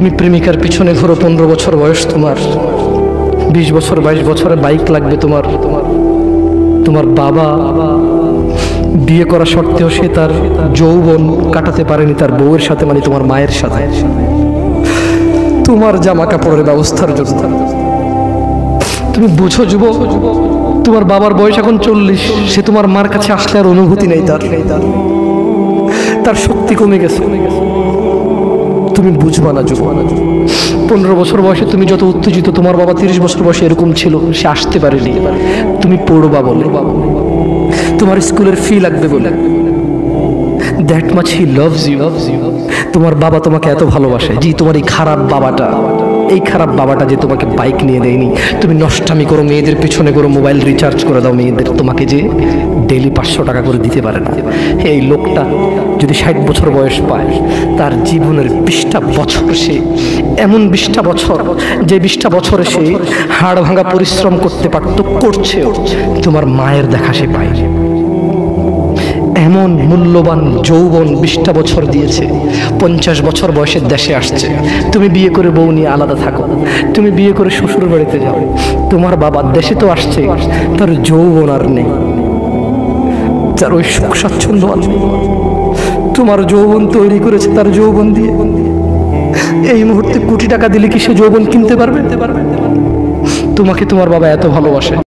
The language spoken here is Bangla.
তুমি প্রেমিকার পিছনে ঘোরো, 15 বছর বয়স তোমার, 20 বছর 22 বছরে বাইক লাগবে তোমার। তোমার বাবা বিয়ে করা সত্ত্বেও সে তার যৌবন কাটাতে পারেনি তার বউয়ের সাথে, মানে তোমার মায়ের সাথে, তোমার জামা কাপড়ের ব্যবস্থার জন্য। তুমি বুঝো যুবক, তোমার বাবার বয়স এখন 40, সে তোমার মার কাছে আসলে আর অনুভূতি নেই, তার শক্তি কমে গেছে। তুমি বুঝবা না যুবক। 15 বছর বয়সে তুমি যত উত্তেজিত, তোমার বাবা 30 বছর বয়সে এরকম ছিল, সে আসতে পারেনি। তুমি পড়বা বলে, তোমার স্কুলের ফি লাগবে বলে, that much he loves you. তোমার বাবা তোমাকে এত ভালোবাসে। জি, তোমার এই খারাপ বাবাটা যে তোমাকে বাইক নিয়ে দেয়নি। তুমি নষ্টামি করো, মেয়েদের পিছনে করো, মোবাইল রিচার্জ করে দাও মেয়েদের, তোমাকে যে ডেইলি 500 টাকা করে দিতে পারে না। এই লোকটা যদি 60 বছর বয়স পায়, তার জীবনের 20টা বছর সে এমন 20টা বছর, যে 20টা বছরে সে হাড় ভাঙা পরিশ্রম করতে পারত, করছেও, তোমার মায়ের দেখা সে পায়। এমন মূল্যবান যৌবন 20টা বছর দিয়েছে, 50 বছর বয়সের দেশে আসছে। তুমি বিয়ে করে বউ নিয়ে আলাদা থাকো, তুমি বিয়ে করে শ্বশুর বাড়িতে যাও। তোমার বাবা দেশে তো আসছে, তার যৌবন আর নেই, তার ওই সুখ স্বাচ্ছন্দ্য আর নেই। তোমার যৌবন তৈরি করেছে তার যৌবন দিয়ে। এই মুহূর্তে কোটি টাকা দিলে কি সে যৌবন কিনতে পারবে? তোমাকে তোমার বাবা এত ভালোবাসে।